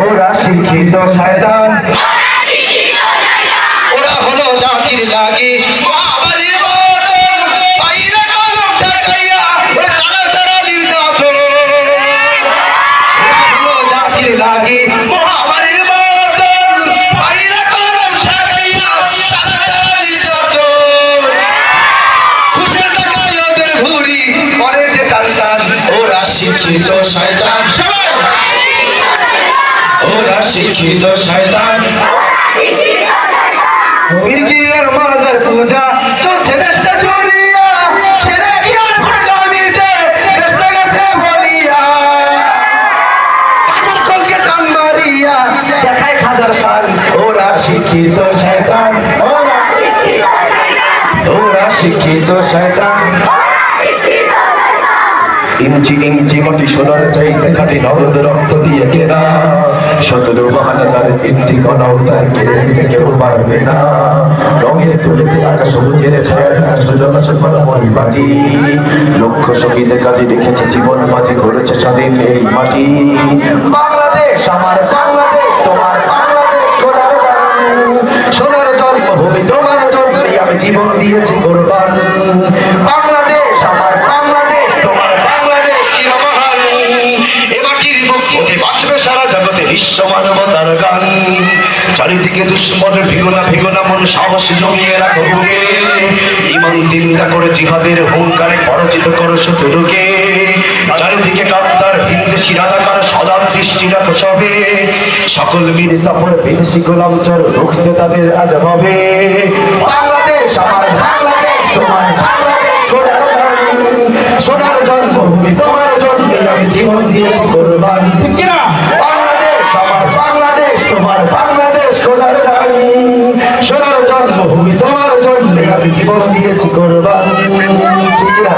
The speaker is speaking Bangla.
ওরা শিক্ষিত শয়তান, ওরা হলো জাতির লাগি মহাবাড়ির মতন পাইরা কলম ঠকাইয়া ওরা তারা নির্যাতন। ওরা হলো জাতির লাগি মহাবাড়ির মতন পাইরা কলম ঠকাইয়া তারা নির্যাতন। খুশের টাকায় ওদের ঘুরি করে যে টান, ওরা শিক্ষিত শয়তান, ওরা শিক্ষিত শয়তান। মির্গিয়ার মাজার পূজা চলছে দেশটা জুড়িয়া, ছেড়ে গিয়ার ভাঙানিতে দেশটা গেছে ভরিয়া। হাজার কলকে টান মারিয়া দেখায় হাজার সাল, ওরা শিক্ষিত শয়তান, ওরা শিক্ষিত শয়তান। ইঞ্চি ইঞ্চি মাটি সোনার চাইতে খাটি নগদ রক্ত দিয়ে কেনা, 17 বাহানাদার তিনটি কণাও তার কেড়ে নিতে কেউ পারবে না। রঙের তুলেতে আকাশ সবুজের ছায়া সজল বাড়ি, লক্ষ শহীদের কাজে দেখেছে জীবন মাঝে ঘুরেছে স্বাধীন এই মাটি। বাংলাদেশ আমার বাংলাদেশ, তোমার বাংলাদেশ সোনার সোনার জন্মভূমি, তোমার জন্মে আমি জীবন দিয়েছি কোরবান। বাংলাদেশ আমার বাংলাদেশ, তোমার বাংলাদেশ চিরমহান। এ মাটির বুক হতে বাঁচবে সারা জগতে বিশ্ব মানবতার গান। চারিদিকে দুশ্মনের ভিগোনা ভিগোনা মন সাহস জমিয়ে রাখো বুকে, ইমান জিন্দা করে জিহাদের হুঙ্কারে পরাজিত করো শত্রুকে। চারিদিকে কান্তার ভিনদেশি রাজাকার সদা দৃষ্টি রাখো সবে, সকল মীর জাফর বিদেশি গোলাম চর রুখতে তাদের আজ হবে। বাংলাদেশ আমার বাংলাদেশ, তোমার বাংলাদেশ সোনার জন্মভূমি, তোমার জন্মে আমি জীবন দিয়েছি কোরবান। ঠিক কিনা? বাংলাদেশ আমার বাংলাদেশ, তোমার বাংলাদেশ সোনার সোনার জন্মভূমি, তোমার জন্মে আমি জীবন দিয়েছি কোরবান। ঠিক কিনা?